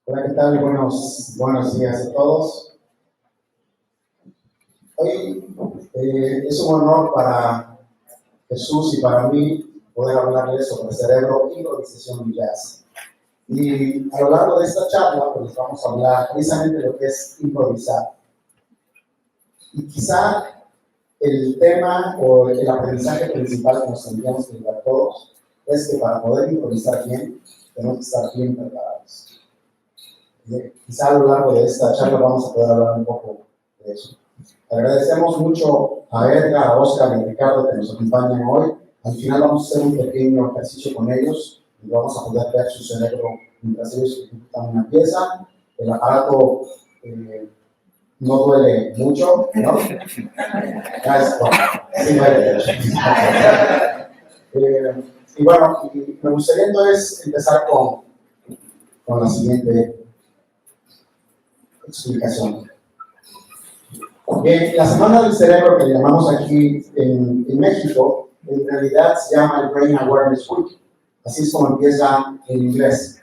Hola, ¿qué tal? Buenos días a todos. Hoy es un honor para Jesús y para mí poder hablarles sobre el cerebro, improvisación y jazz. Y a lo largo de esta charla, pues vamos a hablar precisamente de lo que es improvisar. Y quizá el tema o el aprendizaje principal que nos tendríamos que llevar todos es que para poder improvisar bien, tenemos que estar bien preparados. Quizá a lo largo de esta charla vamos a poder hablar un poco de eso. Agradecemos mucho a Edgar, a Oscar y a Ricardo que nos acompañan hoy. Al final vamos a hacer un pequeño ejercicio con ellos y vamos a poder ver su cerebro mientras ellos ejecutan una pieza. El aparato no duele mucho, ¿no? Sí duele. Y bueno, me gustaría entonces empezar con la siguiente explicación. Bien, la Semana del Cerebro que llamamos aquí en México, en realidad se llama el Brain Awareness Week. Así es como empieza en inglés.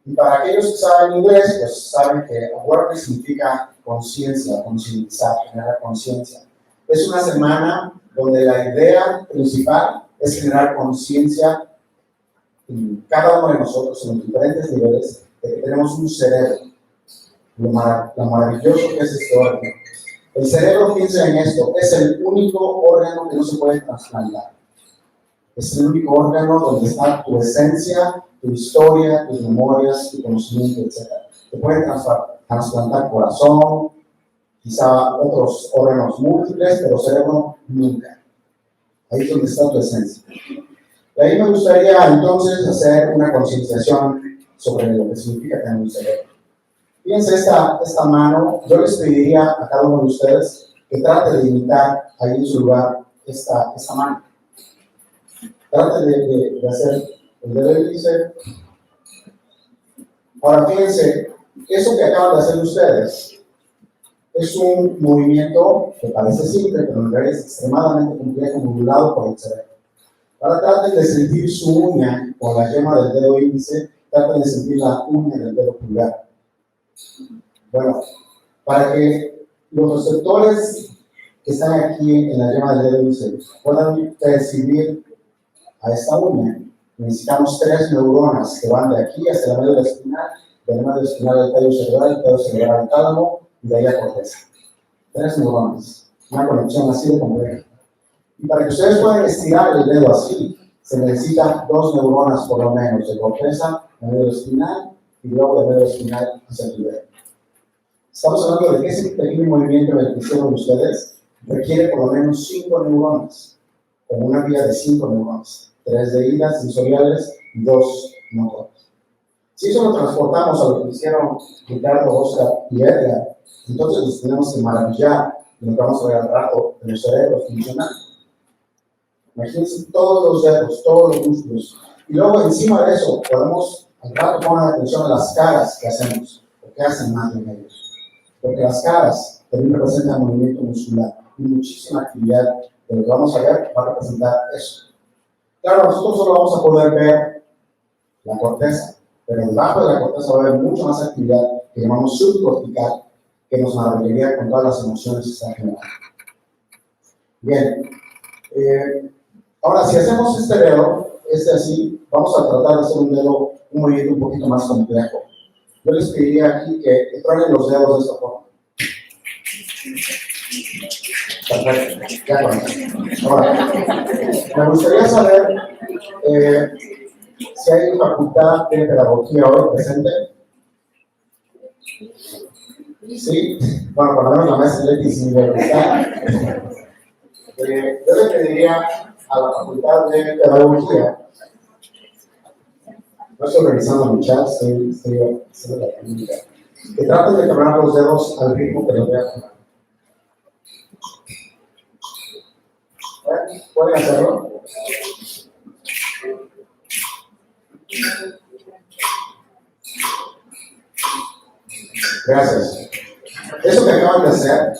Y para aquellos que saben inglés, pues saben que awareness significa conciencia, concientizar, generar conciencia. Es una semana donde la idea principal es generar conciencia en cada uno de nosotros, en los diferentes niveles, de que tenemos un cerebro. Lo maravilloso que es este órgano. El cerebro, piensa en esto, es el único órgano que no se puede trasplantar. Es el único órgano donde está tu esencia, tu historia, tus memorias, tu conocimiento, etc. Te pueden trasplantar corazón, quizá otros órganos múltiples, pero cerebro nunca. Ahí es donde está tu esencia. De ahí me gustaría entonces hacer una concienciación sobre lo que significa tener un cerebro. Fíjense esta mano, yo les pediría a cada uno de ustedes que trate de imitar ahí en su lugar esta mano. Trate de hacer el dedo índice. Ahora fíjense, eso que acaban de hacer ustedes es un movimiento que parece simple, pero en realidad es extremadamente complejo, modulado por el cerebro. Ahora traten de sentir su uña con la yema del dedo índice, traten de sentir la uña del dedo pulgar. Bueno, para que los receptores que están aquí en la yema del dedo índice puedan percibir a esta uña, necesitamos 3 neuronas que van de aquí hasta la médula espinal, de la médula espinal al tallo cerebral al tálamo y de ahí a corteza. 3 neuronas, una conexión así de compleja. Y para que ustedes puedan estirar el dedo así, se necesitan 2 neuronas por lo menos, de corteza, de médula espinal y luego de médula espinal hacia el dedo. Estamos hablando de que ese pequeño movimiento en el que hicieron ustedes requiere por lo menos 5 neuronas, con una vía de 5 neuronas, 3 de ida sensoriales y 2 motores. Si eso lo transportamos a lo que hicieron Ricardo, Oscar y Edgar, entonces nos tenemos que maravillar y nos vamos a ver al rato de los cerebros funcionando. Imagínense todos los dedos, todos los músculos. Y luego encima de eso podemos al rato poner atención a las caras que hacemos, o que hacen más de ellos. Porque las caras también representan movimiento muscular y muchísima actividad de lo que vamos a ver va a representar eso. Claro, nosotros solo vamos a poder ver la corteza, pero debajo de la corteza va a haber mucha más actividad que llamamos subcortical, que nos maravillaría con todas las emociones que están generando. Bien, ahora si hacemos este dedo, así, vamos a tratar de hacer un movimiento un poquito más complejo. Yo les pediría aquí que truenen los dedos de esta forma. Perfecto, ya con eso. Ahora, me gustaría saber si hay facultad de pedagogía hoy presente. Sí, bueno, por lo menos la maestra Leti sin libertad. Yo le pediría a la facultad de pedagogía. No estoy revisando mi chat, estoy haciendo la pregunta. Que traten de quebrar los dedos al ritmo que los voy a tomar. ¿Pueden hacerlo? Gracias. Eso que acaban de hacer,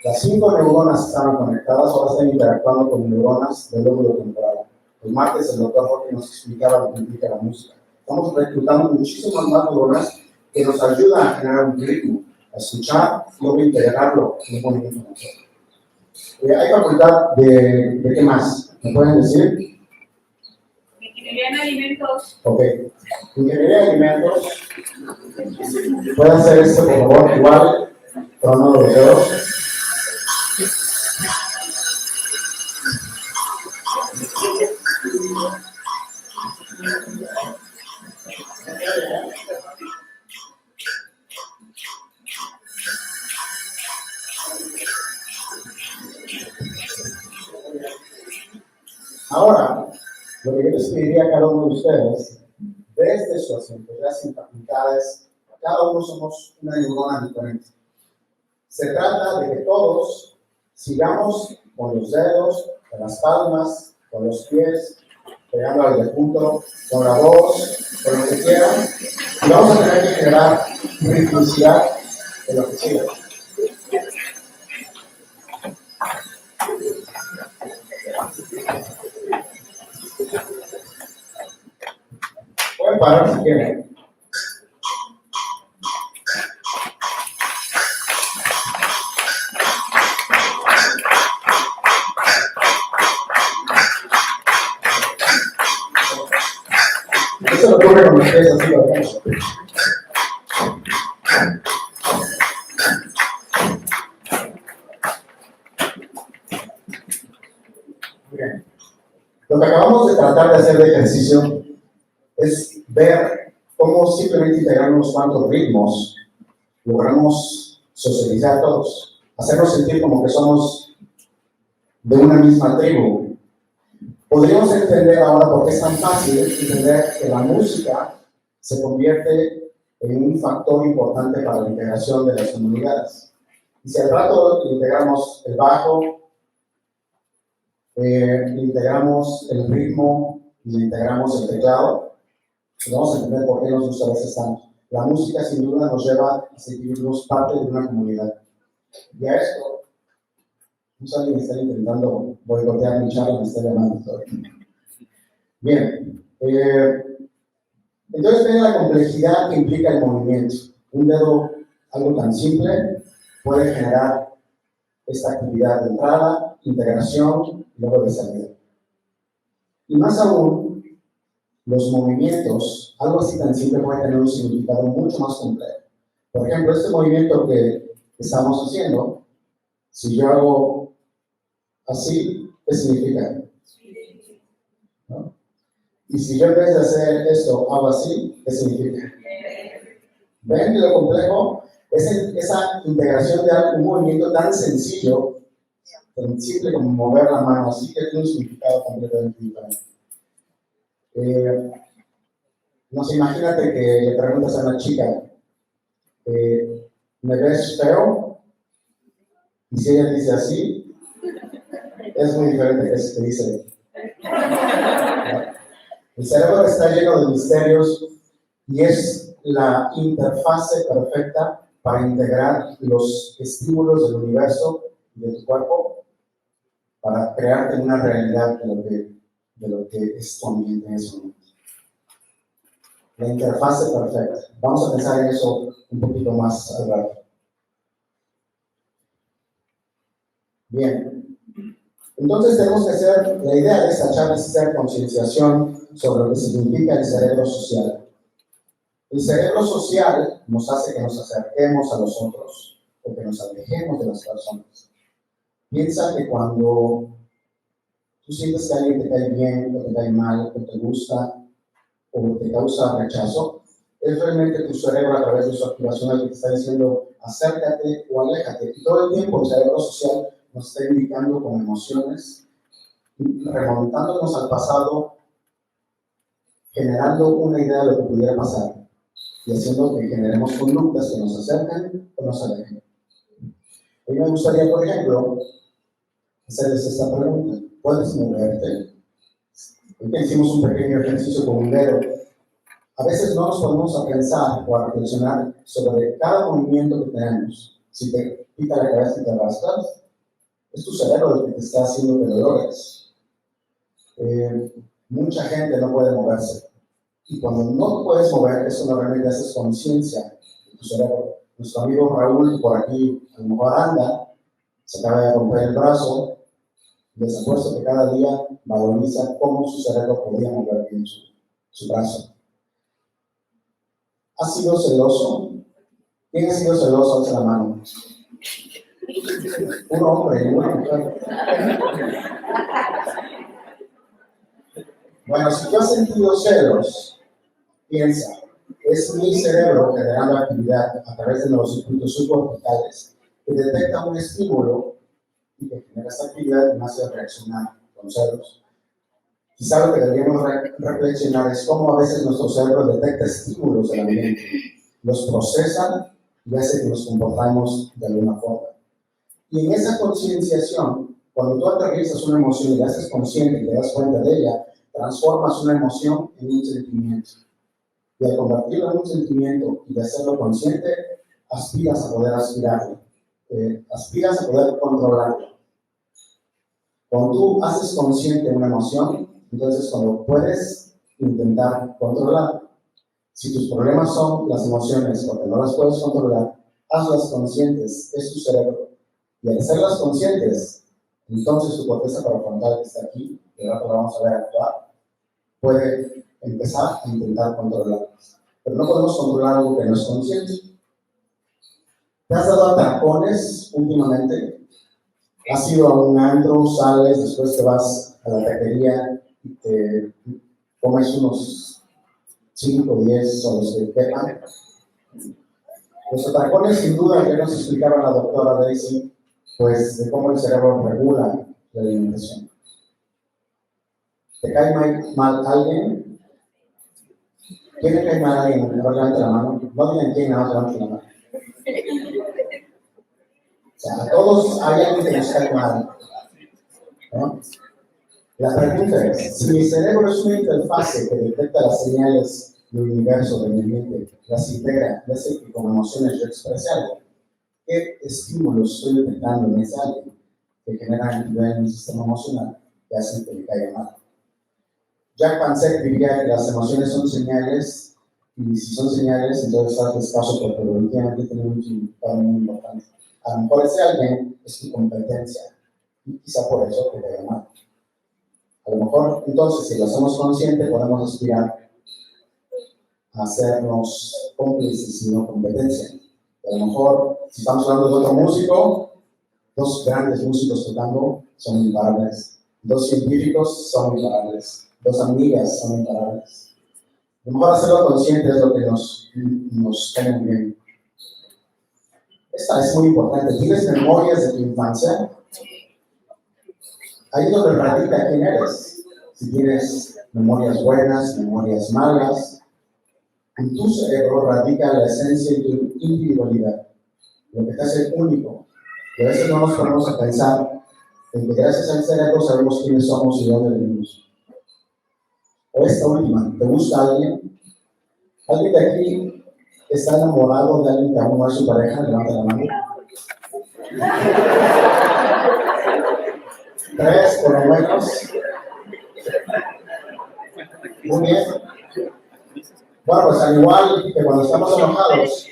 las 5 neuronas que estaban conectadas ahora están interactuando con neuronas del lóbulo temporal. El martes el doctor Jorge nos explicaba lo que implica la música. Estamos reclutando muchísimas más neuronas que nos ayudan a generar un ritmo, a escuchar y luego integrarlo en un movimiento motor. Hay facultad de qué más, ¿me pueden decir? Ingeniería en alimentos. Ok. Ingeniería de alimentos. ¿Pueden hacer esto, por favor? Igual, pero no lo veo. Ahora, lo que yo les pediría a cada uno de ustedes, desde su asiento, ya sin facultades, cada uno somos una neurona diferente. Se trata de que todos sigamos con los dedos, con las palmas, con los pies, pegando al punto, con la voz, con lo que quieran, y vamos a tener que generar ritmicidad en lo que siga. Pueden parar si quieren. Eso lo ocurre con los pies así, lo hacemos. Bien. Lo que acabamos de tratar de hacer de ejercicio es ver cómo simplemente integrando unos cuantos ritmos logramos socializar a todos, hacernos sentir como que somos de una misma tribu. Podríamos entender ahora por qué es tan fácil entender que la música se convierte en un factor importante para la integración de las comunidades. Y si al rato integramos el bajo, integramos el ritmo y integramos el teclado, vamos a entender por qué nos gusta a veces tanto. La música sin duda nos lleva a sentirnos parte de una comunidad. Y a esto, no sé, alguien está intentando boicotear mi charla, me está llamando todavía. Bien, entonces viene la complejidad que implica el movimiento. Un dedo, algo tan simple, puede generar esta actividad de entrada, integración y luego de salida. Y más aún, los movimientos, algo así tan simple puede tener un significado mucho más complejo. Por ejemplo, este movimiento que estamos haciendo, si yo hago así, ¿qué significa? ¿No? Y si yo en vez de hacer esto hago así, ¿qué significa? ¿Ven lo complejo? Es esa integración de un movimiento tan sencillo, tan simple como mover la mano así, que tiene un significado completamente diferente. No sé, imagínate que le preguntas a una chica, ¿me ves feo? Y si ella dice así, es muy diferente que si te dice. El cerebro está lleno de misterios y es la interfase perfecta para integrar los estímulos del universo y de tu cuerpo para crearte una realidad de lo que es tu ambiente en ese momento. La interfase perfecta. Vamos a pensar en eso un poquito más al rato. Bien. Entonces tenemos que hacer, la idea de esta charla es hacer concienciación sobre lo que significa el cerebro social. El cerebro social nos hace que nos acerquemos a los otros o que nos alejemos de las personas. Piensa que cuando tú sientes que alguien te cae bien o te cae mal, o te gusta o te causa rechazo, es realmente tu cerebro a través de su activación el que te está diciendo acércate o aléjate. Y todo el tiempo el cerebro social nos está indicando con emociones, remontándonos al pasado, generando una idea de lo que pudiera pasar y haciendo que generemos conductas que nos acercan o nos alejen. A mí me gustaría, por ejemplo, hacerles esta pregunta. ¿Puedes moverte? Hoy hicimos un pequeño ejercicio con un dedo. A veces no nos ponemos a pensar o a reflexionar sobre cada movimiento que tenemos. Si te pica la cabeza y te rascas, es tu cerebro el que te está haciendo que lo logres. Mucha gente no puede moverse. Y cuando no te puedes mover, eso normalmente haces conciencia de tu cerebro. Nuestro amigo Raúl, por aquí, a lo mejor anda, se acaba de romper el brazo, les apuesto que cada día valoriza cómo su cerebro podía mover bien su brazo. ¿Has sido celoso? ¿Quién ha sido celoso? Alza la mano. Un hombre y una mujer. Bueno, si tú has sentido celos, piensa, es mi cerebro generando actividad a través de los circuitos suborbitales que detecta un estímulo y que genera esta actividad y me hace reaccionar con celos. Quizá lo que deberíamos reflexionar es cómo a veces nuestro cerebro detecta estímulos del ambiente, los procesa y hace que nos comportamos de alguna forma. Y en esa concienciación, cuando tú aterrizas una emoción y la haces consciente y te das cuenta de ella, transformas una emoción en un sentimiento. Y al convertirlo en un sentimiento y de hacerlo consciente, aspiras a poder aspirarlo. Aspiras a poder controlarlo. Cuando tú haces consciente una emoción, entonces cuando puedes intentar controlar. Si tus problemas son las emociones porque no las puedes controlar, hazlas conscientes, es tu cerebro. Y al hacerlas conscientes, entonces tu corteza prefrontal que está aquí, que ahora lo vamos a ver actuar, puede empezar a intentar controlarlas. Pero no podemos controlar algo que no es consciente. ¿Te has dado atracones últimamente? ¿Has ido a un antro, sales, después te vas a la taquería y te comes unos 5, 10 o los que quepan? Los atracones, sin duda, que nos explicaba la doctora Daisy, pues de cómo el cerebro regula la alimentación. ¿Te cae mal alguien? ¿Quién le cae mal a alguien? A ver, levante la mano. No digan quién, nada más levante la mano. O sea, a todos hay alguien que nos cae mal, ¿no? La pregunta es, si mi cerebro es una interfase que detecta las señales del universo, del ambiente, las integra y hace que con emociones yo exprese algo, ¿qué estímulos estoy detectando en ese alguien que genera actividad en mi sistema emocional que hacen que me caiga mal? Jack Pansek diría que las emociones son señales, y si son señales, entonces hazles caso porque evolutivamente tienen un significado muy importante. A lo mejor ese alguien es tu competencia, y quizá por eso te caiga mal. A lo mejor, entonces, si lo hacemos consciente, podemos aspirar a hacernos cómplices y no competencia. Y a lo mejor, si estamos hablando de otro músico, dos grandes músicos tocando son imparables. Dos científicos son imparables. Dos amigas son imparables. A lo mejor hacerlo consciente es lo que nos cae muy bien. Esta es muy importante. ¿Tienes memorias de tu infancia? Ahí es donde radica quién eres. Si tienes memorias buenas, memorias malas, en tu cerebro radica la esencia de tu individualidad, lo que te hace único. Y a veces no nos ponemos a pensar en que gracias al cerebro sabemos quiénes somos y dónde vivimos. O esta última, ¿te gusta alguien? ¿Alguien de aquí está enamorado de alguien que aún no es su pareja? Levanta la mano. 3 por lo menos. Muy bien. Bueno, pues al igual que cuando estamos enojados,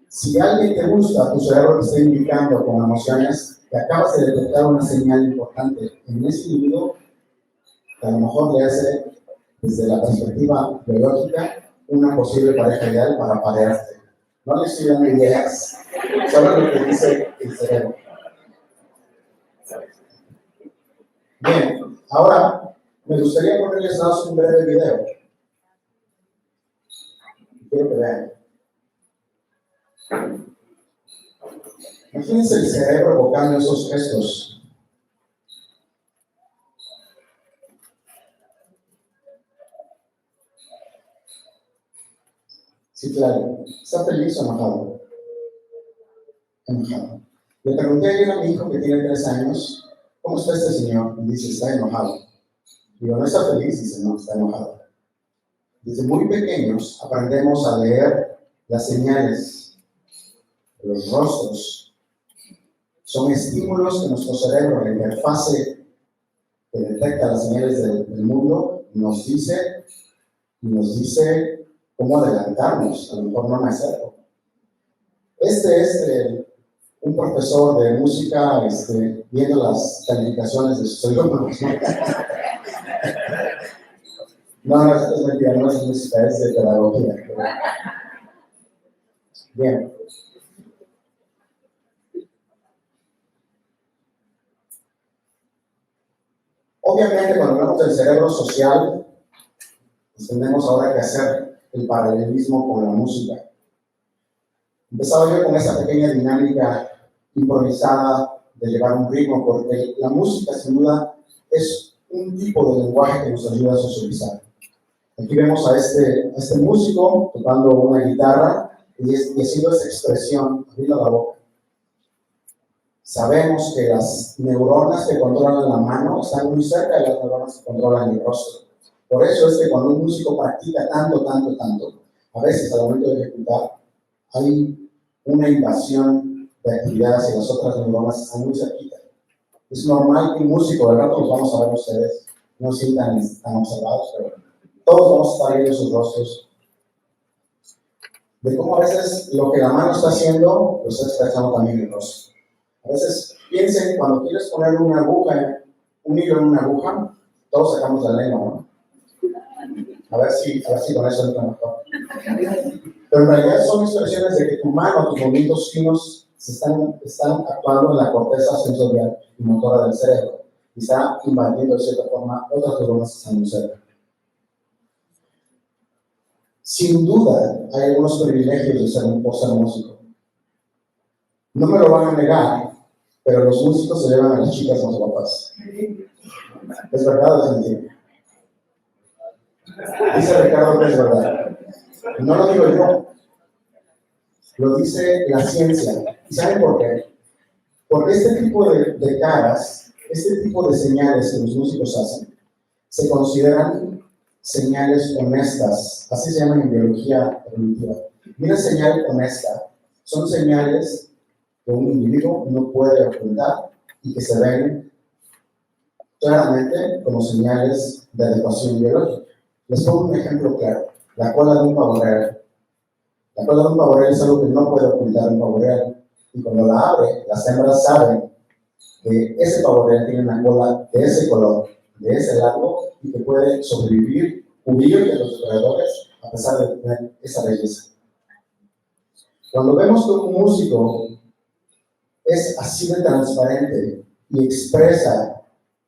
si alguien te gusta, tu cerebro te está indicando con emociones que acabas de detectar una señal importante en ese individuo que a lo mejor le hace, desde la perspectiva biológica, una posible pareja ideal para parearte. No le estoy dando ideas, solo lo que dice el cerebro. Bien, ahora me gustaría ponerles un breve video. Quiero que vean. Imagínense el cerebro evocando esos gestos. Sí, claro. ¿Está feliz o enojado? Enojado. Le pregunté ayer a mi hijo que tiene 3 años, ¿cómo está este señor? Y dice, está enojado. Digo, ¿no está feliz? Dice, no, está enojado. Desde muy pequeños aprendemos a leer las señales de los rostros. Son estímulos que nuestro cerebro, la interfase que detecta las señales del mundo, nos dice y nos dice cómo adelantarnos, a lo mejor no me acerco. Este es un profesor de música viendo las calificaciones de sus alumnos. No, es mentira, no es música, es de pedagogía. Bien. Obviamente, cuando hablamos del cerebro social, pues tenemos ahora que hacer el paralelismo con la música. Empezaba yo con esa pequeña dinámica improvisada de llevar un ritmo, porque la música, sin duda, es un tipo de lenguaje que nos ayuda a socializar. Aquí vemos a este músico tocando una guitarra y haciendo esa expresión, abriendo la boca. Sabemos que las neuronas que controlan la mano están muy cerca de las neuronas que controlan el rostro. Por eso es que cuando un músico practica tanto, a veces al momento de ejecutar, hay una invasión de actividad hacia las otras neuronas que están muy cerquita. Es normal que un músico, de rato los vamos a ver ustedes, no sientan tan observados, pero todos vamos a estar viendo sus rostros. De cómo a veces lo que la mano está haciendo, lo está expresando también el rostro. A veces piensen, cuando quieres poner una aguja, un hilo en una aguja, todos sacamos la lengua, ¿no? A ver si con eso entra mejor. Pero en realidad son expresiones de que tu mano, tus movimientos finos están actuando en la corteza sensorial y motora del cerebro y está invadiendo de cierta forma otras neuronas que están en el cerebro. Sin duda, hay algunos privilegios por ser músico. No me lo van a negar, pero los músicos se llevan a las chicas más guapas. ¿Es verdad o es mentira? Dice Ricardo que es verdad. No lo digo yo, lo dice la ciencia. ¿Y saben por qué? Porque este tipo de caras, este tipo de señales que los músicos hacen, se consideran señales honestas, así se llaman en biología cognitiva. Y una señal honesta son señales que un individuo no puede ocultar y que se ven claramente como señales de adecuación biológica. Les pongo un ejemplo claro: la cola de un pavo real. La cola de un pavo real es algo que no puede ocultar un pavo real. Y cuando la abre, las hembras saben que ese pavo real tiene una cola de ese color, de ese largo, y que puede sobrevivir, huir de los depredadores a pesar de tener esa belleza. Cuando vemos que un músico es así de transparente y expresa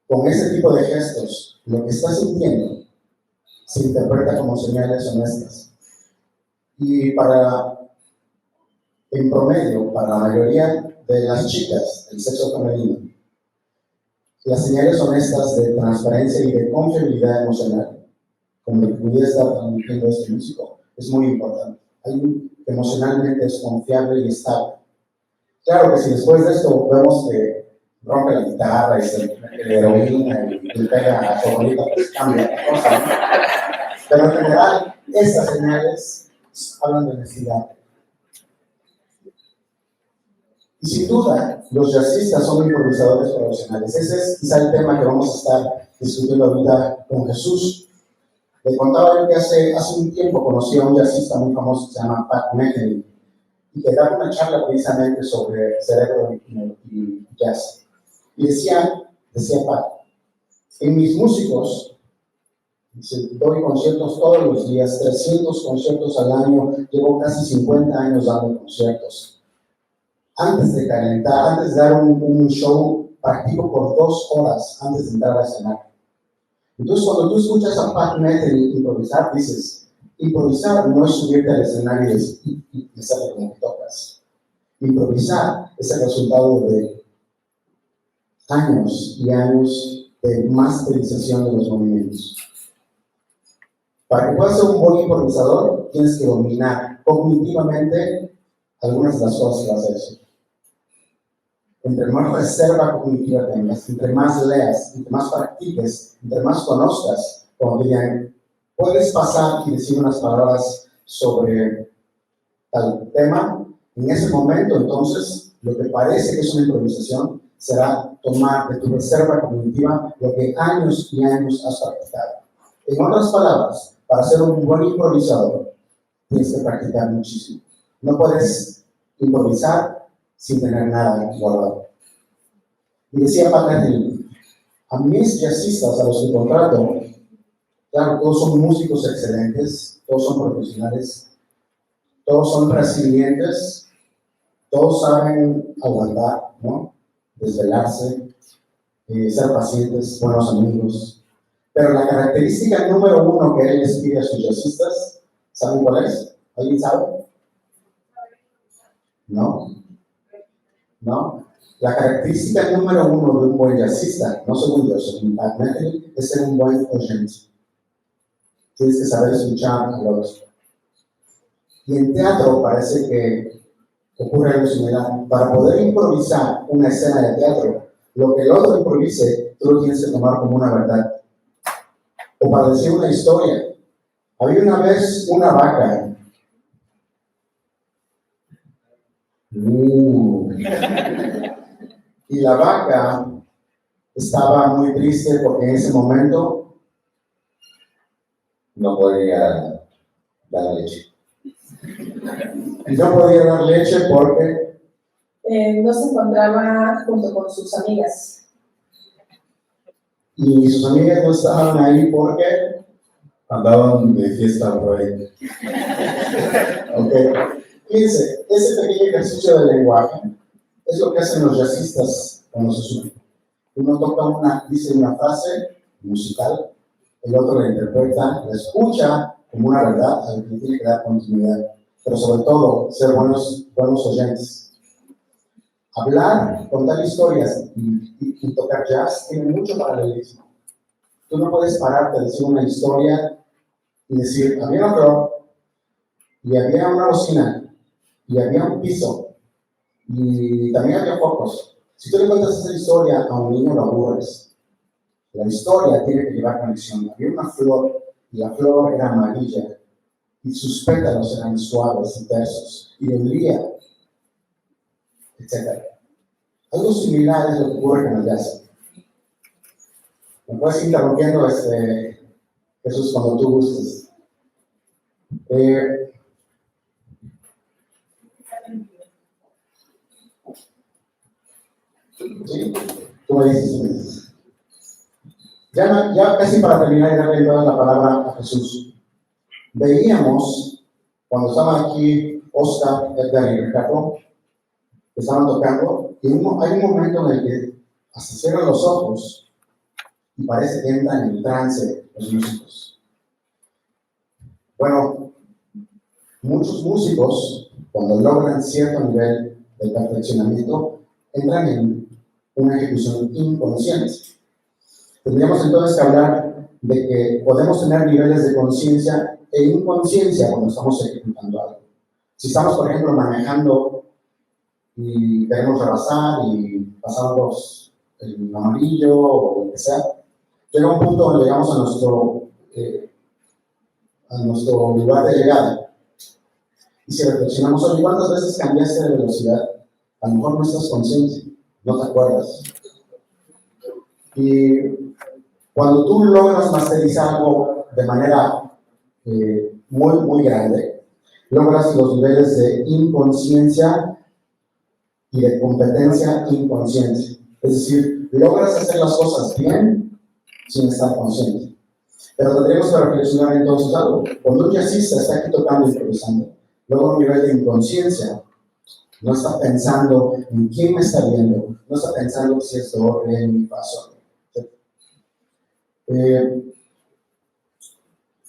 con ese tipo de gestos lo que está sintiendo, se interpreta como señales honestas. Y en promedio, para la mayoría de las chicas del sexo femenino, las señales honestas de transparencia y de confiabilidad emocional, como el que pudiera estar transmitiendo este músico, es muy importante. Alguien que emocionalmente es confiable y estable. Claro que si después de esto vemos que rompe la guitarra y se mete heroína y le pega a su abuelita, pues cambia la cosa, ¿no? Pero en general, estas señales hablan de honestidad. Y sin duda, los jazzistas son improvisadores profesionales. Ese es quizá el tema que vamos a estar discutiendo ahorita con Jesús. Le contaba yo que hace un tiempo conocí a un jazzista muy famoso que se llama Pat Metheny, y que daba una charla precisamente sobre cerebro y jazz. Y decía Pat, en mis músicos, doy conciertos todos los días, 300 conciertos al año, llevo casi 50 años dando conciertos. Antes de calentar, antes de dar un show, practico por 2 horas antes de entrar al escenario. Entonces, cuando tú escuchas a Pat Metheny improvisar, dices, improvisar no es subirte al escenario y hacerlo como que tocas. Improvisar es el resultado de años y años de masterización de los movimientos. Para que puedas ser un buen improvisador, tienes que dominar cognitivamente algunas de las cosas que vas a hacer. Entre más reserva cognitiva tengas, entre más leas, entre más practiques, entre más conozcas, como dirían, puedes pasar y decir unas palabras sobre tal tema. En ese momento, entonces, lo que parece que es una improvisación será tomar de tu reserva cognitiva lo que años y años has practicado. En otras palabras, para ser un buen improvisador, tienes que practicar muchísimo. No puedes improvisar sin tener nada guardado. Y decía Pat Metheny, a mis jazzistas, a los que contrato, claro, todos son músicos excelentes, todos son profesionales, todos son resilientes, todos saben aguantar, ¿no? Desvelarse, ser pacientes, buenos amigos. Pero la característica número uno que él les pide a sus jazzistas, ¿saben cuál es? ¿Alguien sabe? ¿No? ¿No? La característica número uno de un buen jazzista, no según yo, según Pat Metheny, es ser un buen oyente. Tienes que saber escuchar a los. Y en teatro parece que ocurre algo similar. Para poder improvisar una escena de teatro, lo que el otro improvise, tú lo tienes que tomar como una verdad. O para decir una historia. Había una vez una vaca. Y la vaca estaba muy triste porque en ese momento no podía dar leche. Y no podía dar leche porque no se encontraba junto con sus amigas. y sus amigas no estaban ahí porque andaban de fiesta por ahí. Ok. Fíjense, ese pequeño ejercicio del lenguaje es lo que hacen los jazzistas cuando se suben. Uno toca dice una frase musical, el otro la interpreta, la escucha como una verdad, al que tiene que dar continuidad. Pero sobre todo, ser buenos oyentes. Hablar, contar historias y tocar jazz tiene mucho paralelismo. Tú no puedes pararte a decir una historia y decir, había una flor, y había una bocina, y había un piso, y también había focos. Si tú le cuentas esa historia a un niño, lo aburres. La historia tiene que llevar conexión. Había una flor, y la flor era amarilla, y sus pétalos eran suaves y tersos, y olía, etc. Algo similar es lo que ocurre con el jazz. Me puedes ir interrumpiendo, Jesús, cuando tú gustes. ¿Sí? Tú me dices. Ya casi para terminar y darle toda la palabra a Jesús. Veíamos, cuando estaban aquí Oscar, Edgar y Ricardo, que estaban tocando, y hay un momento en el que hasta cierran los ojos y parece que entran en trance los músicos. Bueno, muchos músicos, cuando logran cierto nivel de perfeccionamiento, entran en una ejecución inconsciente. Tendríamos entonces que hablar de que podemos tener niveles de conciencia e inconsciencia cuando estamos ejecutando algo. Si estamos, por ejemplo, manejando y queremos rebasar y pasamos el amarillo o lo que sea, llega un punto donde llegamos a nuestro lugar de llegada. Y si reflexionamos, oye, ¿cuántas veces cambiaste de velocidad? A lo mejor no estás consciente, no te acuerdas. Y cuando tú logras masterizar algo de manera muy, muy grande, logras los niveles de inconsciencia y de competencia inconsciente. Es decir, logras hacer las cosas bien sin estar consciente. Pero tendríamos que reflexionar entonces algo. Cuando un jazzista está aquí tocando y improvisando, logra un nivel de inconsciencia. No está pensando en quién me está viendo, no está pensando si es do, re, mi, fa, sol.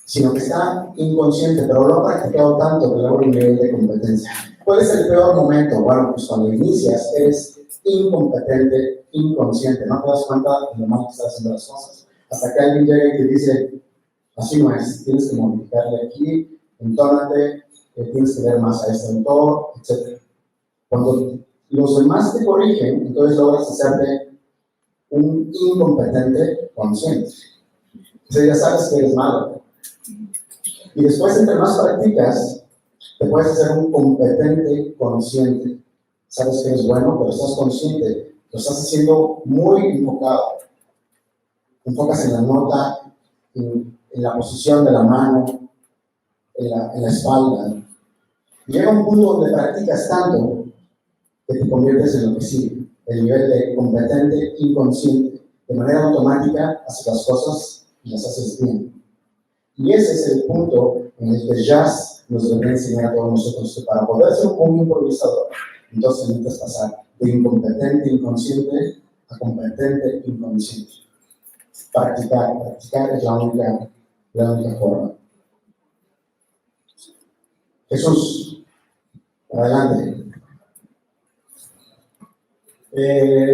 Sino que está inconsciente, pero lo ha practicado tanto que logra un nivel de competencia. ¿Cuál es el peor momento? Bueno, pues cuando inicias eres incompetente, inconsciente, no te das cuenta de lo mal que estás haciendo las cosas. Hasta que alguien llega y te dice, así no es, tienes que modificarle aquí, entónate, tienes que ver más a este autor, etc. Cuando los demás te corrigen, entonces logras hacerte un incompetente consciente. O sea, ya sabes que eres malo. Y después, entre más practicas, te puedes hacer un competente consciente. Sabes que eres bueno, pero estás consciente. Lo estás haciendo muy enfocado. Enfocas en la nota, en la posición de la mano, en la espalda. Llega un punto donde practicas tanto que te conviertes en lo que sigue, el nivel de competente inconsciente. De manera automática haces las cosas y las haces bien. Y ese es el punto en el que jazz nos debe enseñar a todos nosotros que para poder ser un buen improvisador, entonces necesitas pasar de incompetente inconsciente a competente inconsciente. Practicar es la única forma. Jesús, adelante.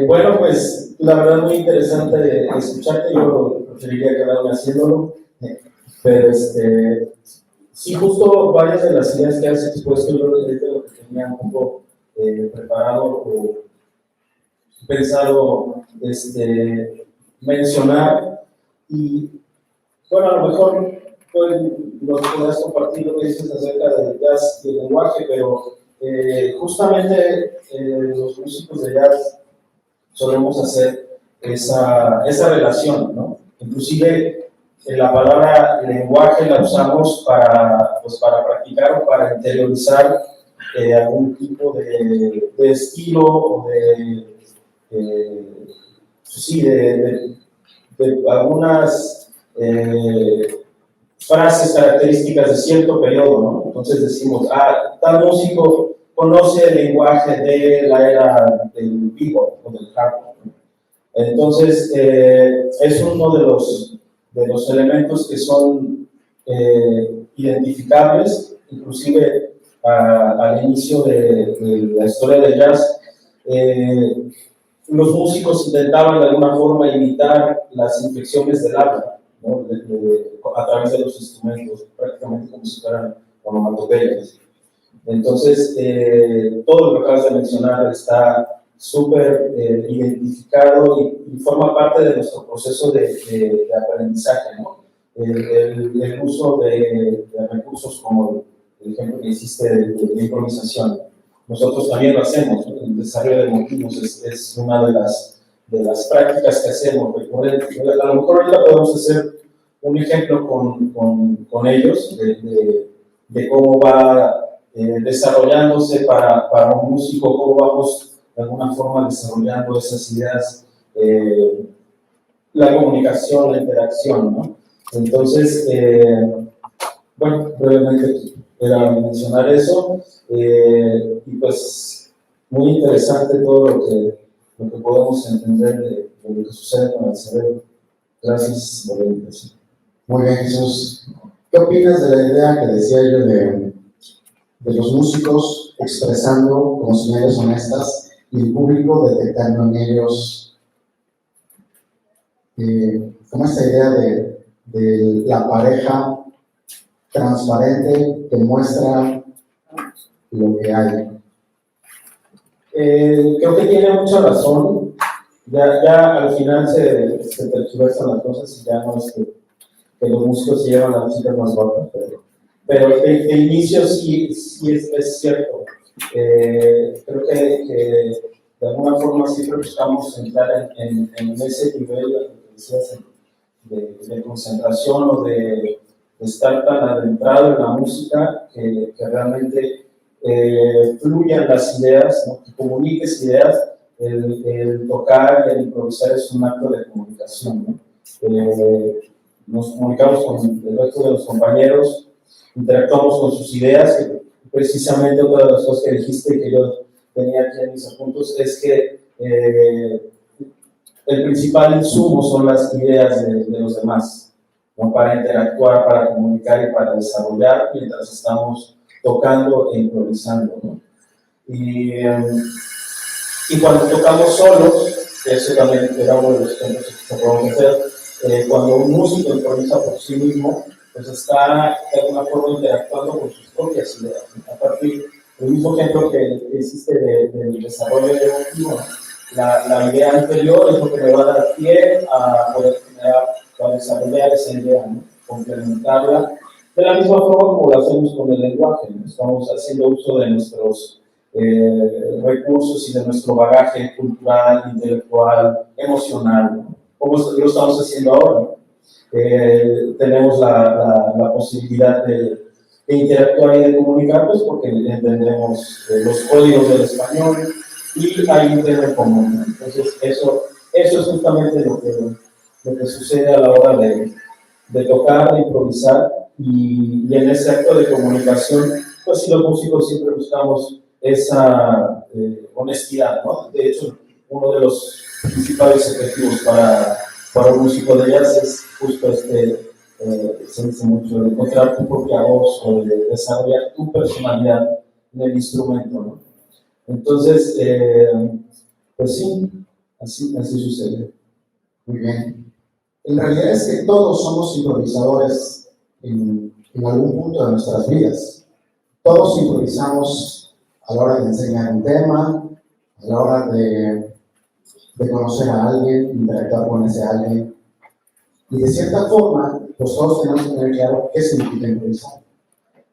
Bueno, pues la verdad muy interesante escucharte. Yo preferiría quedarme haciéndolo, pero sí, justo varias de las ideas que has expuesto yo desde lo que tenía un poco preparado o pensado mencionar. Y bueno, a lo mejor pues, nos podrás compartir lo que dices acerca del jazz y el lenguaje, pero justamente los músicos de jazz solemos hacer esa relación, ¿no? Inclusive la palabra lenguaje la usamos para practicar o para interiorizar algún tipo de estilo o de algunas frases características de cierto periodo, ¿no? Entonces decimos, tal músico conoce el lenguaje de la era del bebop o del hardcore, ¿no? Entonces, es uno de los elementos que son identificables, inclusive al inicio de la historia del jazz. Los músicos intentaban de alguna forma imitar las inflexiones del habla, ¿no? A través de los instrumentos, prácticamente como si fueran onomatopeyas. Entonces, todo lo que acabas de mencionar está súper identificado y forma parte de nuestro proceso de aprendizaje, ¿no? El uso de recursos como el ejemplo que hiciste de improvisación. Nosotros también lo hacemos, ¿no? El desarrollo de motivos es una de las prácticas que hacemos recurrentes. A lo mejor ahorita podemos hacer un ejemplo con ellos de cómo va desarrollándose para un músico, cómo vamos de alguna forma desarrollando esas ideas, la comunicación, la interacción, ¿no? Entonces, bueno, brevemente era mencionar eso, y pues muy interesante todo lo que podemos entender de lo que sucede con el cerebro. Gracias por la invitación. Muy bien, Jesús. ¿Qué opinas de la idea que decía yo de los músicos expresando con señales honestas y el público detectando en ellos como esta idea de la pareja transparente que muestra lo que hay? Creo que tiene mucha razón. Ya al final se tergiversan las cosas y ya no es que los músicos se llevan a las chicas más guapas, pero de inicio sí es cierto. Creo que de alguna forma siempre buscamos entrar en ese nivel de concentración o de estar tan adentrado en la música que realmente fluyan las ideas, ¿no? Que comuniques ideas. El tocar y el improvisar es un acto de comunicación, ¿no? Nos comunicamos con el resto de los compañeros, interactuamos con sus ideas, y precisamente otra de las cosas que dijiste que yo tenía aquí en mis apuntos es que el principal insumo son las ideas de los demás, ¿no? Para interactuar, para comunicar y para desarrollar mientras estamos tocando e improvisando, ¿no? Y cuando tocamos solos, que eso también era uno de los ejemplos que podemos hacer, cuando un músico improvisa por sí mismo, pues está de alguna forma interactuando con sus propias ideas. A partir del mismo ejemplo que hiciste del desarrollo emotivo, la idea anterior es lo que le va a dar pie a poder generar, a desarrollar esa idea, ¿no? Complementarla, de la misma forma como lo hacemos con el lenguaje, ¿no? Estamos haciendo uso de nuestros recursos y de nuestro bagaje cultural, intelectual, emocional, ¿no? Como lo estamos haciendo ahora, ¿no? tenemos la posibilidad de interactuar y de comunicar, pues porque entendemos los códigos del español y hay un tema en común. Entonces, eso es justamente lo que sucede a la hora de tocar, de improvisar y en ese acto de comunicación, pues sí, los músicos siempre buscamos esa honestidad, ¿no? De hecho, uno de los principales objetivos para un músico de jazz es justo se dice mucho, de encontrar tu propia voz o de desarrollar tu personalidad en el instrumento, ¿no? Entonces, pues sí, así sucede. Muy bien. En realidad es que todos somos improvisadores en algún punto de nuestras vidas. Todos improvisamos a la hora de enseñar un tema, a la hora de conocer a alguien, interactuar con ese alguien. Y de cierta forma, pues todos tenemos que tener claro qué significa improvisar.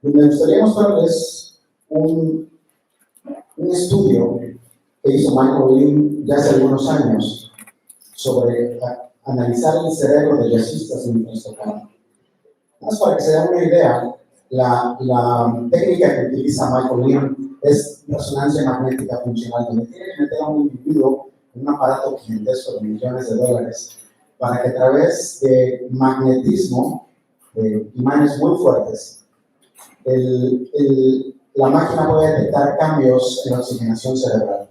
Y me gustaría mostrarles un estudio que hizo Michael Lynn ya hace algunos años sobre analizar el cerebro de jazzistas mientras tocaban. Más para que se den una idea, la técnica que utiliza Michael Lynn es resonancia magnética funcional, donde tiene que meter a un individuo en un aparato gigantesco de millones de dólares para que a través de magnetismo, de imanes muy fuertes, la máquina puede detectar cambios en la oxigenación cerebral.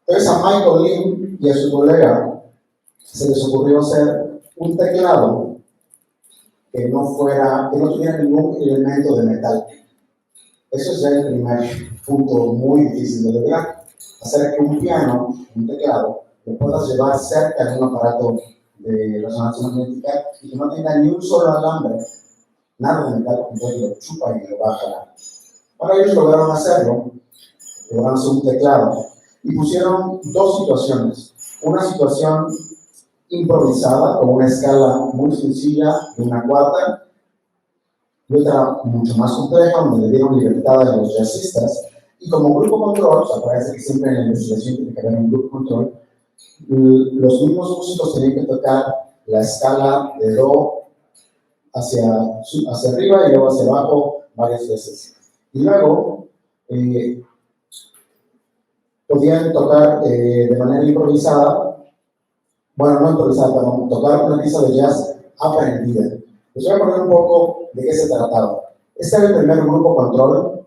Entonces a Michael Lynn y a su colega se les ocurrió hacer un teclado que no tuviera ningún elemento de metal. Eso es ya el primer punto muy difícil de lograr. Hacer que un piano, un teclado, lo puedas llevar cerca de un aparato de resonancia magnética y que no tenga ni un solo alambre, nada de metal, entonces lo chupa y lo baja. Ahora ellos lograron hacerlo, lograron hacer un teclado y pusieron dos situaciones. Una situación improvisada con una escala muy sencilla de una cuarta y otra mucho más compleja donde le dieron libertad a los jazzistas y como grupo control, o sea, parece que siempre en la investigación tiene que haber un grupo control, los mismos músicos tenían que tocar la escala de do hacia arriba y luego hacia abajo varias veces. Y luego podían tocar de manera improvisada, bueno, no improvisada, perdón, tocar una pieza de jazz aprendida. Les voy a poner un poco de qué se trataba. Este era el primer grupo control.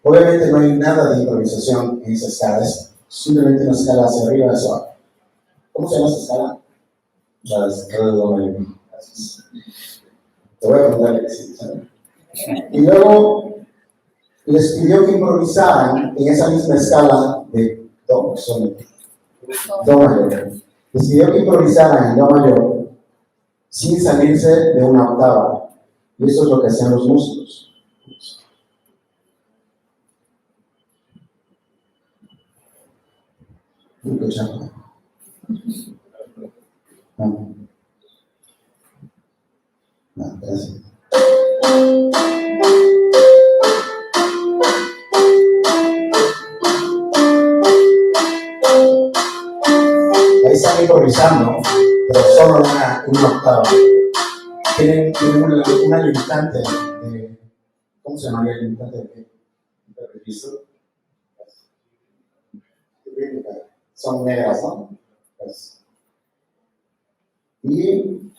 Obviamente no hay nada de improvisación en esa escala, es simplemente una escala hacia arriba y hacia abajo. ¿Cómo se llama esa escala? La escala de do mayor. Te voy a contar que sí, ¿sabes? Y luego les pidió que improvisaran en esa misma escala de do mayor. Les pidió que improvisaran en do mayor sin salirse de una octava. Y eso es lo que hacían los músicos. Gracias. Ahí están improvisando, pero solo una octava. Tienen una limitante de, ¿cómo se llamaría el limitante de registro? Son negras, ¿no? Pues. Y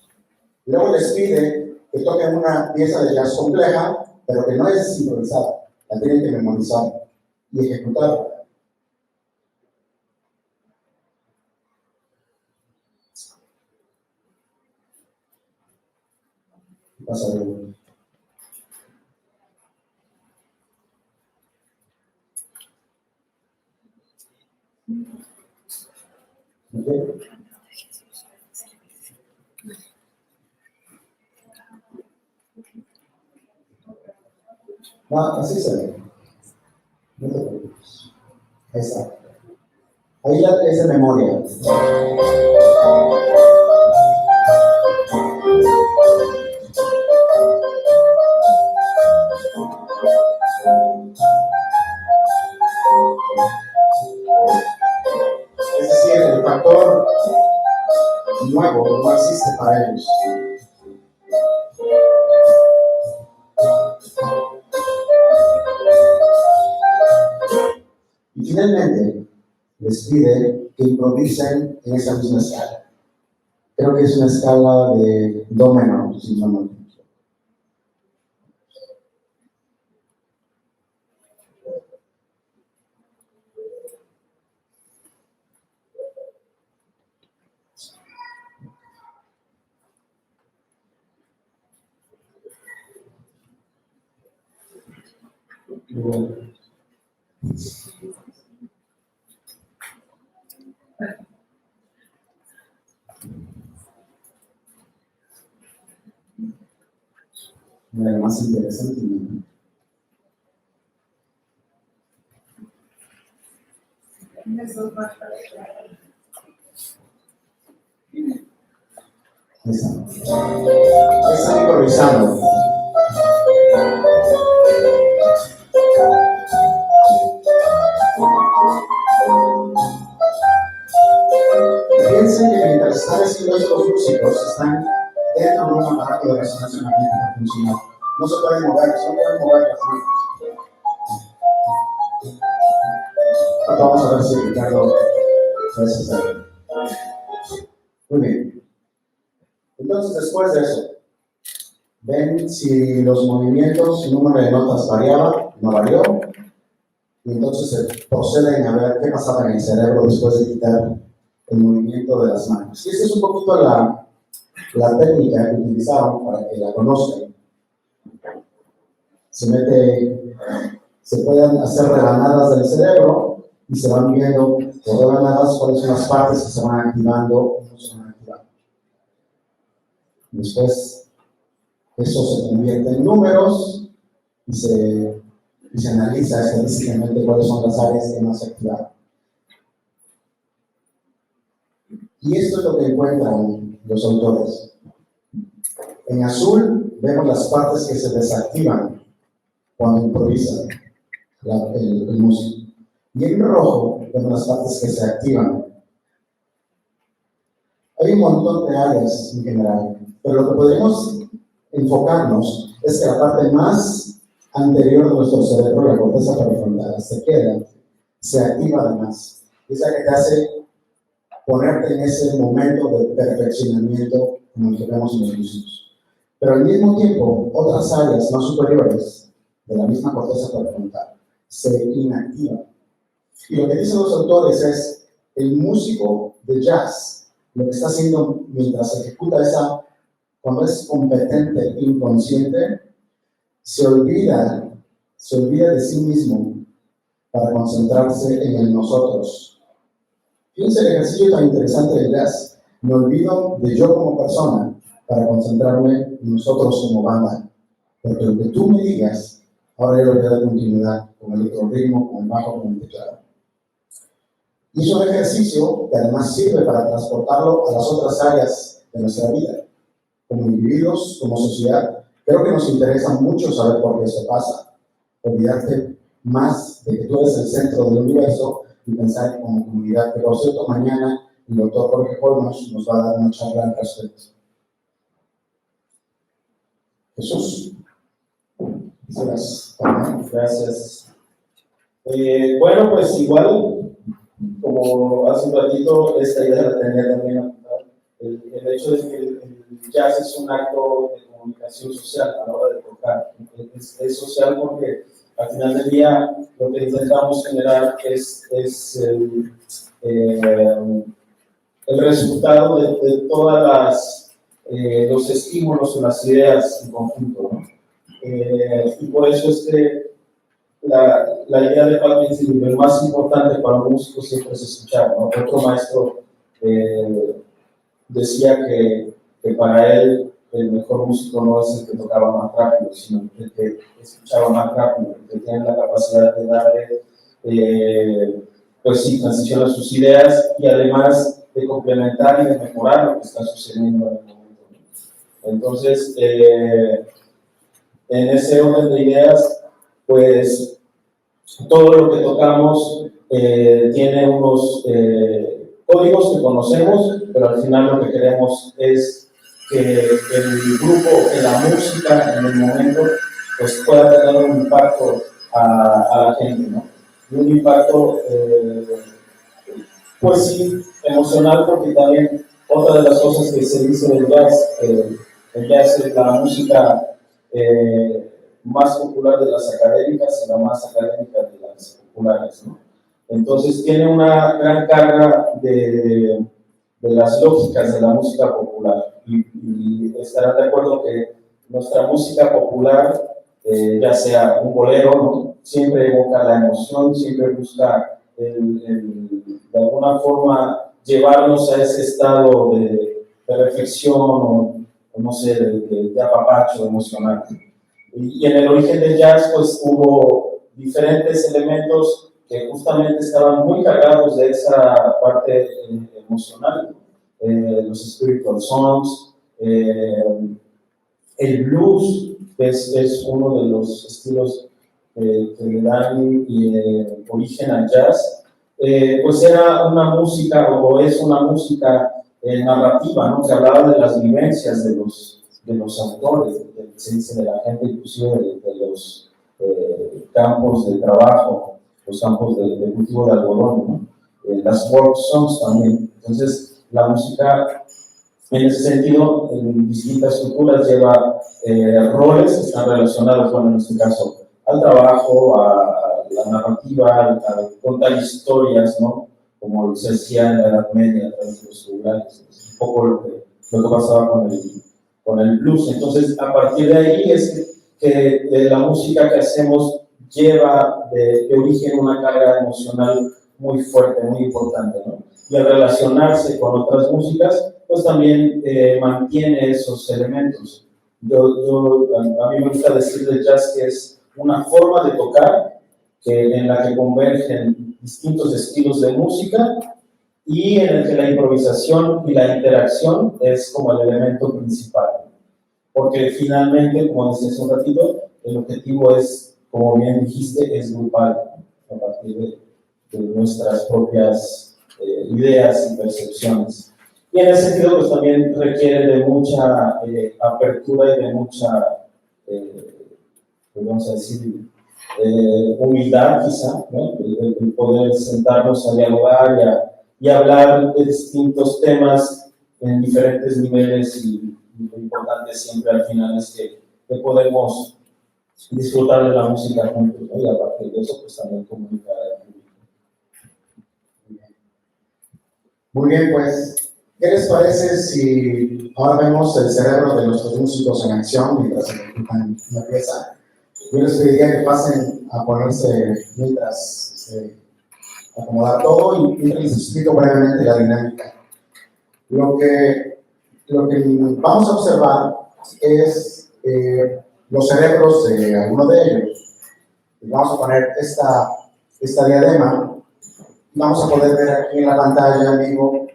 luego les pide que toquen una pieza de jazz compleja, pero que no es improvisada, la tienen que memorizar y ejecutar. ¿Qué pasa luego? ¿Okay? Así se ve. No te preocupes. Ahí está. Ahí ya es de memoria. para ellos. Y finalmente, les pide que improvisen en esa misma escala. Creo que es una escala de do menor, si no me equivoco. Bueno. Lo más interesante. Están improvisando. Piensen que mientras están haciendo eso los músicos están dentro de un aparato de resonancia magnética funcional. No se pueden mover, solo pueden mover las manos. Ahora vamos a ver si Ricardo puede hacerlo. Muy bien. Entonces, después de eso, ven si los movimientos, el número de notas variaba, no varió, y entonces se proceden a ver qué pasaba en el cerebro después de quitar el movimiento de las manos. Y esta es un poquito la técnica que utilizaron para que la conozcan. Se pueden hacer rebanadas del cerebro y se van viendo por rebanadas cuáles son las partes que se van activando o no se van activando. Después, eso se convierte en números y se analiza estadísticamente cuáles son las áreas que más se activaron. Y esto es lo que encuentran los autores. En azul vemos las partes que se desactivan cuando improvisa el músico. Y en rojo vemos las partes que se activan. Hay un montón de áreas en general, pero lo que podemos enfocarnos es que la parte más anterior de nuestro cerebro, la corteza prefrontal, se activa además. Es la que te hace ponerte en ese momento de perfeccionamiento como el que vemos en los músicos. Pero al mismo tiempo, otras áreas más superiores de la misma corteza prefrontal se inactivan. Y lo que dicen los autores es, el músico de jazz, lo que está haciendo mientras ejecuta cuando es competente e inconsciente, se olvida de sí mismo para concentrarse en el nosotros. Fíjense el ejercicio tan interesante del jazz. Me olvido de yo como persona para concentrarme en nosotros como banda. Porque lo que tú me digas, ahora yo le voy a dar continuidad con el otro ritmo, con el bajo, con el teclado. Y es un ejercicio que además sirve para transportarlo a las otras áreas de nuestra vida. Como individuos, como sociedad, creo que nos interesa mucho saber por qué esto pasa. Olvidarte más de que tú eres el centro del universo y pensar como comunidad. Que por cierto, mañana el doctor Jorge Holmes nos va a dar una charla al respecto. Jesús. Gracias. Bueno, pues igual, como hace un ratito, esta idea la tenía también apuntada. El hecho de que el jazz es un acto de comunicación social a la hora de tocar. Es social porque al final del día lo que intentamos generar es el resultado de todas los estímulos o las ideas en conjunto, ¿no? Y por eso es que la idea de Parkinson, lo más importante para un músico siempre es escuchar, ¿no? Otro maestro decía que para él el mejor músico no es el que tocaba más rápido, sino el que escuchaba más rápido, el que tiene la capacidad de darle, pues sí, transición a sus ideas y además de complementar y de mejorar lo que está sucediendo en el momento. Entonces, en ese orden de ideas, pues todo lo que tocamos tiene unos códigos que conocemos, pero al final lo que queremos es que el grupo, que la música en el momento, pues pueda tener un impacto a la gente, ¿no? Y un impacto, pues sí, emocional, porque también otra de las cosas que se dice del jazz, el jazz es la música más popular de las académicas y la más académica de las populares, ¿no? Entonces tiene una gran carga de las lógicas de la música popular y estarán de acuerdo que nuestra música popular, ya sea un bolero, ¿no? Siempre evoca la emoción, siempre busca de alguna forma llevarnos a ese estado de reflexión o no sé, de apapacho emocional. Y en el origen del jazz pues hubo diferentes elementos que justamente estaban muy cargados de esa parte emocional, los spiritual songs, el blues, que es uno de los estilos que le dan origen al jazz, pues era una música, o es una música narrativa, ¿no? Que hablaba de las vivencias de los autores, se dice de la gente, inclusive de los campos de trabajo, los campos de cultivo de algodón, ¿no? Las folk songs también. Entonces, la música, en ese sentido, en distintas culturas lleva roles que están relacionados, bueno, en este caso, al trabajo, a la narrativa, a contar historias, ¿no? Como se hacía en la Edad Media a través de los tribunales. Es un poco lo que pasaba con el blues. Entonces, a partir de ahí es que la música que hacemos lleva de origen una carga emocional muy fuerte, muy importante, ¿no? Y al relacionarse con otras músicas, pues también mantiene esos elementos. A mí me gusta decir del jazz que es una forma de tocar en la que convergen distintos estilos de música y en el que la improvisación y la interacción es como el elemento principal. Porque finalmente, como decía hace un ratito, el objetivo es, como bien dijiste, es grupal, a partir de nuestras propias ideas y percepciones. Y en ese sentido, pues también requiere de mucha apertura y de mucha, vamos a decir, humildad quizá, ¿no? El poder sentarnos a dialogar y hablar de distintos temas en diferentes niveles y lo importante siempre al final es que podemos disfrutar de la música juntos, ¿no? Y a partir de eso pues también comunicar al público. Muy bien, pues, ¿qué les parece si ahora vemos el cerebro de nuestros músicos en acción mientras ejecutan una pieza? Yo les pediría que pasen a ponerse mientras acomodar todo y les explico brevemente la dinámica. Lo que vamos a observar es los cerebros de algunos de ellos. Vamos a poner esta diadema. Vamos a poder ver aquí en la pantalla en vivo,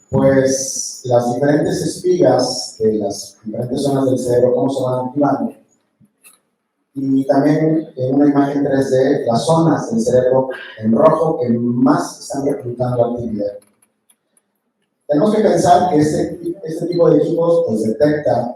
pues, las diferentes espigas de las diferentes zonas del cerebro, cómo se van activando. Y también en una imagen 3D, las zonas del cerebro en rojo que más están reclutando actividad. Tenemos que pensar que este tipo de equipos pues, detecta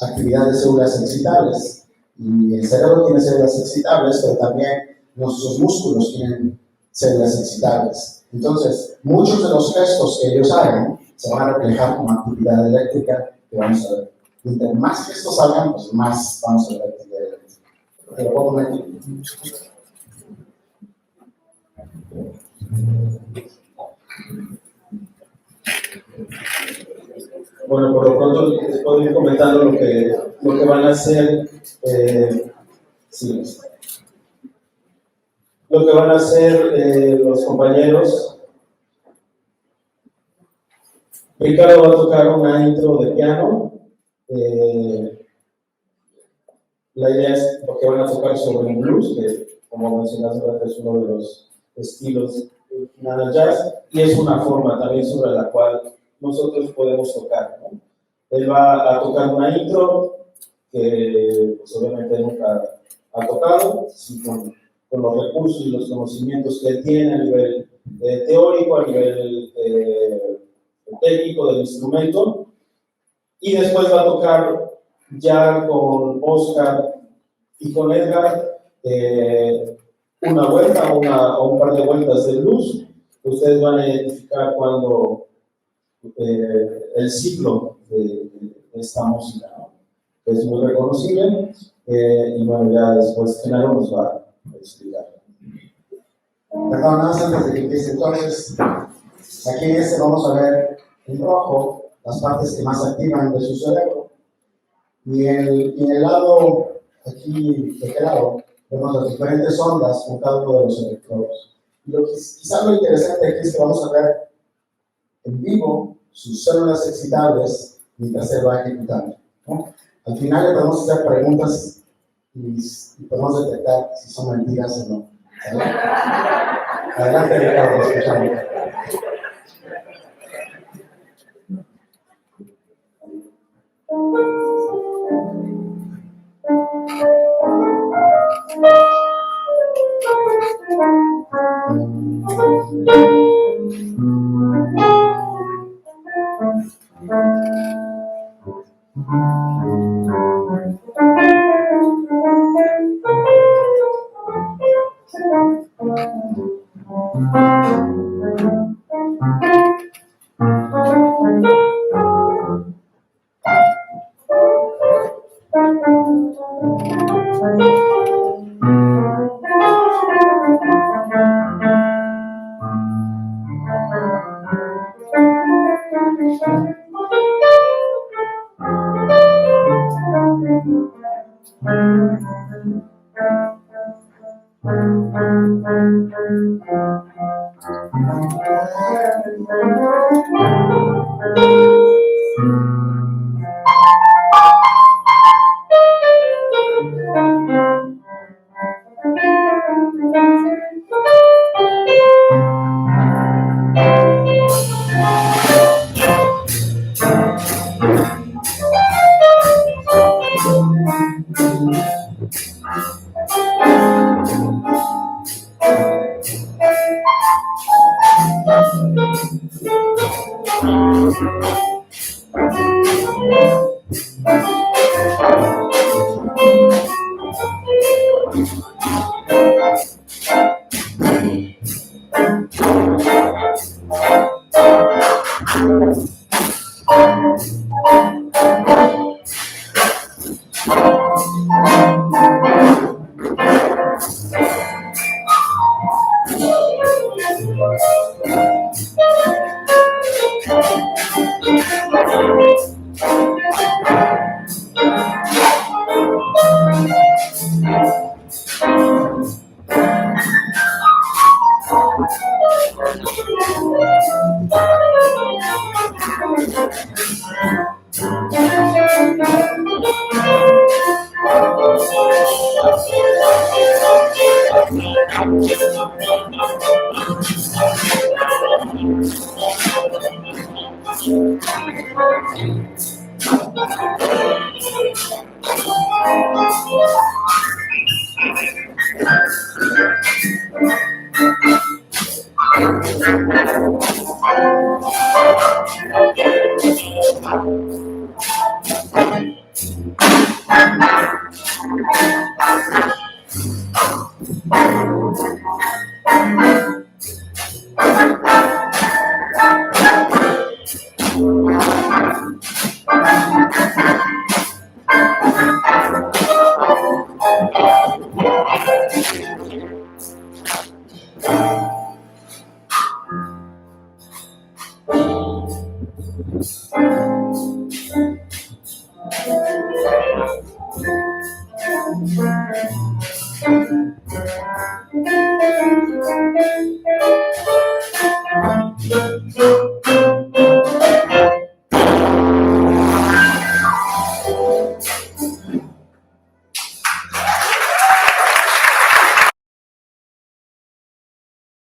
actividad de células excitables. Y el cerebro tiene células excitables, pero también nuestros músculos tienen células excitables. Entonces, muchos de los gestos que ellos hagan se van a reflejar como actividad eléctrica que vamos a ver. Entre más gestos hagan, pues más vamos a ver actividad eléctrica. Te lo puedo poner aquí. Bueno, por lo pronto les puedo ir comentando lo que van a hacer. Sí, lo que van a hacer los compañeros. Ricardo va a tocar una intro de piano. La idea es que van a tocar sobre el blues, que como mencionaste es uno de los estilos del jazz, y es una forma también sobre la cual nosotros podemos tocar, ¿no? Él va a tocar una intro que pues, obviamente nunca ha tocado, sí, con los recursos y los conocimientos que él tiene a nivel teórico, a nivel técnico del instrumento, Y después va a tocar ya con Oscar y con Edgar una vuelta o un par de vueltas de luz. Ustedes van a identificar cuando el ciclo de esta música, ¿no? Es muy reconocible y bueno, ya después Genaro nos va a explicar. Perdón, nada más antes de que empiece. Entonces, aquí en este vamos a ver en rojo las partes que más activan de su cerebro. Y en el lado, aquí de este lado, vemos las diferentes ondas con cada uno de los electrodos. Y quizás lo interesante aquí es que vamos a ver en vivo sus células excitables mientras se va ejecutando, ¿no? Al final le podemos hacer preguntas y podemos detectar si son mentiras o no. ¿Sale? Adelante, Ricardo, escuchamos.